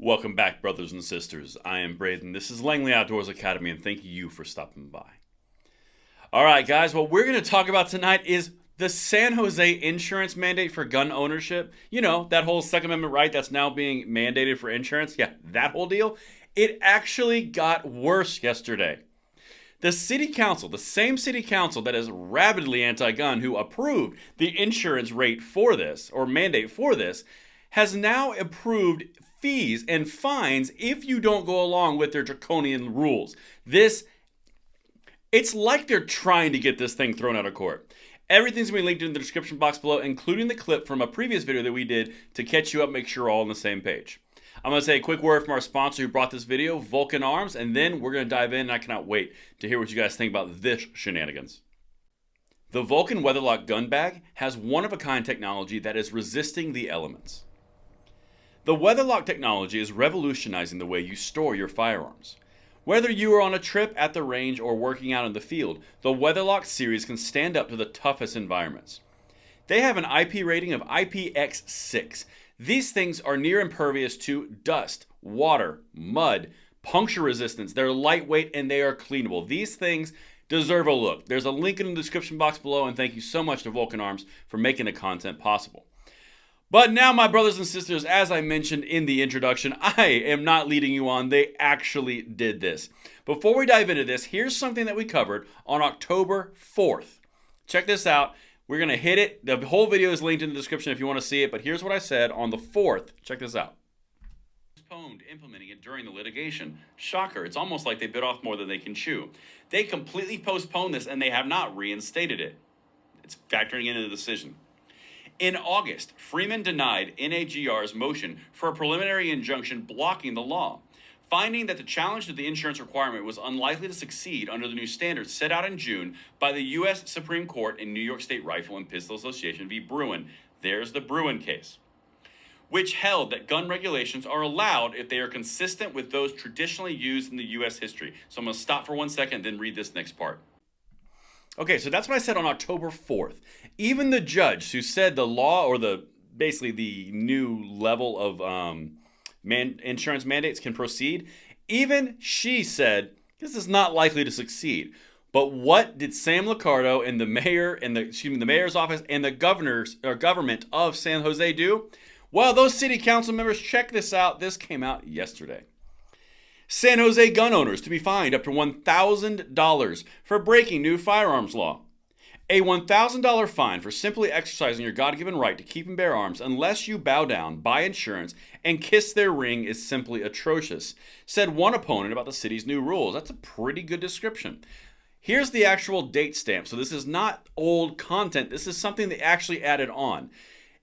Welcome back, brothers and sisters. I am Braden. This is Langley Outdoors Academy, and thank you for stopping by. All right, guys, what we're going to talk about tonight is the San Jose insurance mandate for gun ownership. You know, that whole Second Amendment right that's now being mandated for insurance. Yeah, that whole deal. It actually got worse yesterday. The city council, the same city council that is rabidly anti-gun, who approved the insurance rate for this, or mandate for this, has now approved fees and fines if you don't go along with their draconian rules. It's like they're trying to get this thing thrown out of court. Everything's going to be linked in the description box below, including the clip from a previous video that we did to catch you up, make sure we're all on the same page. I'm going to say a quick word from our sponsor who brought this video, Vulcan Arms, and then we're going to dive in, and I cannot wait to hear what you guys think about this shenanigans. The Vulcan Weatherlock gun bag has one-of-a-kind technology that is resisting the elements. The Weatherlock technology is revolutionizing the way you store your firearms. Whether you are on a trip at the range or working out in the field, the Weatherlock series can stand up to the toughest environments. They have an IP rating of IPX6. These things are near impervious to dust, water, mud, puncture resistance. They're lightweight and they are cleanable. These things deserve a look. There's a link in the description box below, and thank you so much to Vulcan Arms for making the content possible. But now, my brothers and sisters, as I mentioned in the introduction, I am not leading you on. They actually did this. Before we dive into this, here's something that we covered on October 4th. Check this out. We're going to hit it. The whole video is linked in the description if you want to see it. But here's what I said on the 4th. Check this out. Postponed implementing it during the litigation. Shocker. It's almost like they bit off more than they can chew. They completely postponed this and they have not reinstated it. It's factoring into the decision. In August, Freeman denied NAGR's motion for a preliminary injunction blocking the law, finding that the challenge to the insurance requirement was unlikely to succeed under the new standards set out in June by the U.S. Supreme Court in New York State Rifle and Pistol Association v. Bruen. There's the Bruen case, which held that gun regulations are allowed if they are consistent with those traditionally used in the U.S. history. So I'm going to stop for 1 second, then read this next part. Okay, so that's what I said on October 4th. Even the judge who said the law, or basically the new level of insurance mandates can proceed, even she said this is not likely to succeed. But what did Sam Liccardo and the mayor and the mayor's office and the government of San Jose do? Well, those city council members, check this out. This came out yesterday. San Jose gun owners to be fined up to $1,000 for breaking new firearms law. A $1,000 fine for simply exercising your God-given right to keep and bear arms unless you bow down, buy insurance, and kiss their ring is simply atrocious, said one opponent about the city's new rules. That's a pretty good description. Here's the actual date stamp. So this is not old content. This is something they actually added on.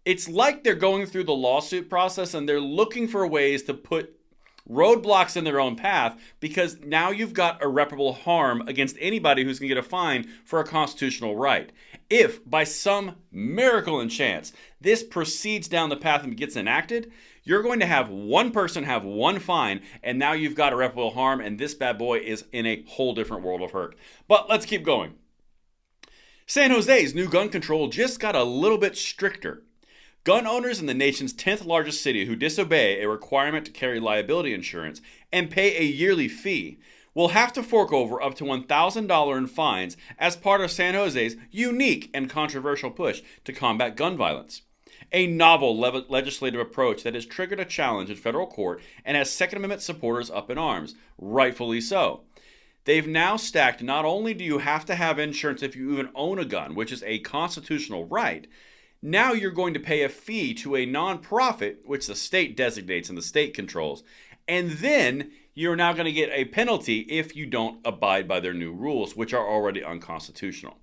It's like they're going through the lawsuit process and they're looking for ways to put roadblocks in their own path, because now you've got irreparable harm against anybody who's going to get a fine for a constitutional right. If, by some miracle and chance, this proceeds down the path and gets enacted, you're going to have one person have one fine, and now you've got irreparable harm, and this bad boy is in a whole different world of hurt. But let's keep going. San Jose's new gun control just got a little bit stricter. Gun owners in the nation's 10th largest city who disobey a requirement to carry liability insurance and pay a yearly fee will have to fork over up to $1,000 in fines as part of San Jose's unique and controversial push to combat gun violence. A novel legislative approach that has triggered a challenge in federal court and has Second Amendment supporters up in arms, rightfully so. They've now stacked, not only do you have to have insurance if you even own a gun, which is a constitutional right, now you're going to pay a fee to a nonprofit, which the state designates and the state controls. And then you're now going to get a penalty if you don't abide by their new rules, which are already unconstitutional.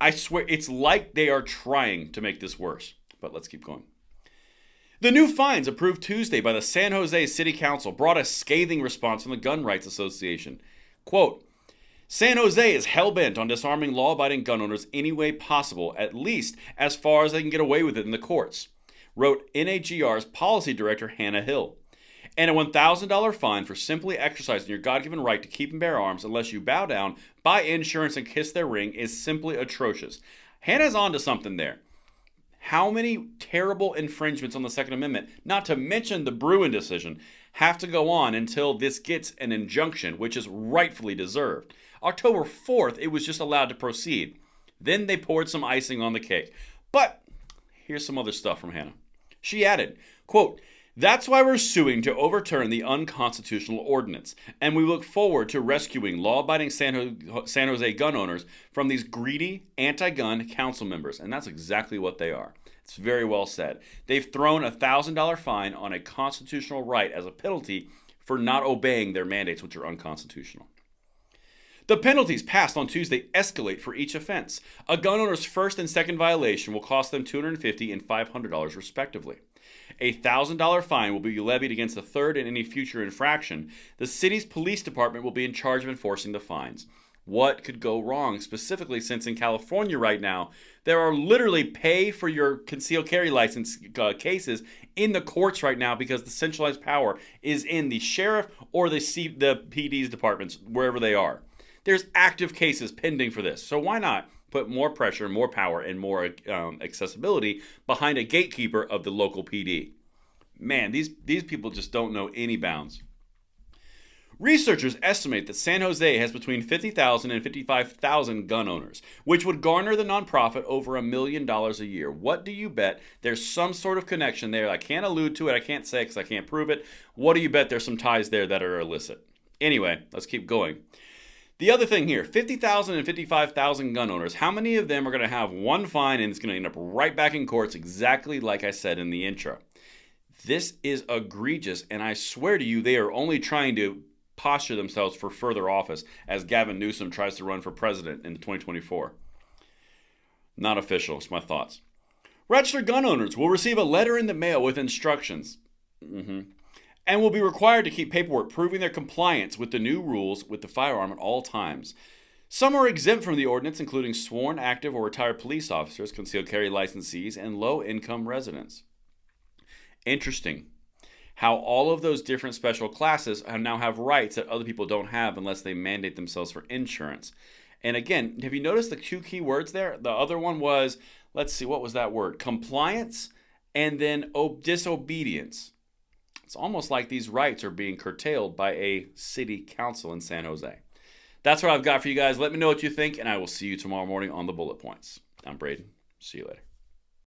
I swear, it's like they are trying to make this worse. But let's keep going. The new fines approved Tuesday by the San Jose City Council brought a scathing response from the Gun Rights Association. Quote, San Jose is hell-bent on disarming law-abiding gun owners any way possible, at least as far as they can get away with it in the courts, wrote NAGR's policy director Hannah Hill. And a $1,000 fine for simply exercising your God-given right to keep and bear arms unless you bow down, buy insurance, and kiss their ring is simply atrocious. Hannah's onto something there. How many terrible infringements on the Second Amendment, not to mention the Bruen decision, have to go on until this gets an injunction, which is rightfully deserved. October 4th, it was just allowed to proceed. Then they poured some icing on the cake. But here's some other stuff from Hannah. She added, quote, "That's why we're suing to overturn the unconstitutional ordinance, and we look forward to rescuing law-abiding San Jose gun owners from these greedy, anti-gun council members." And that's exactly what they are. It's very well said. They've thrown a $1,000 fine on a constitutional right as a penalty for not obeying their mandates, which are unconstitutional. The penalties passed on Tuesday escalate for each offense. A gun owner's first and second violation will cost them $250 and $500 respectively. A $1,000 fine will be levied against the third and any future infraction. The city's police department will be in charge of enforcing the fines. What could go wrong, specifically since in California right now, there are literally pay for your concealed carry license cases in the courts right now because the centralized power is in the sheriff or the PD's departments, wherever they are. There's active cases pending for this. So why not put more pressure, more power, and more accessibility behind a gatekeeper of the local PD? Man, these people just don't know any bounds. Researchers estimate that San Jose has between 50,000 and 55,000 gun owners, which would garner the nonprofit over $1 million a year. What do you bet? There's some sort of connection there. I can't allude to it. I can't say because I can't prove it. What do you bet there's some ties there that are illicit? Anyway, let's keep going. The other thing here, 50,000 and 55,000 gun owners, how many of them are going to have one fine and it's going to end up right back in courts exactly like I said in the intro? This is egregious, and I swear to you, they are only trying to posture themselves for further office as Gavin Newsom tries to run for president in 2024. Not official, it's my thoughts. Registered gun owners will receive a letter in the mail with instructions. And will be required to keep paperwork proving their compliance with the new rules with the firearm at all times. Some are exempt from the ordinance, including sworn, active, or retired police officers, concealed carry licensees, and low-income residents. Interesting how all of those different special classes now have rights that other people don't have unless they mandate themselves for insurance. And again, have you noticed the two key words there? The other one was, let's see, what was that word? Compliance and then disobedience. It's almost like these rights are being curtailed by a city council in San Jose. That's what I've got for you guys. Let me know what you think, and I will see you tomorrow morning on the Bullet Points. I'm Braden. See you later.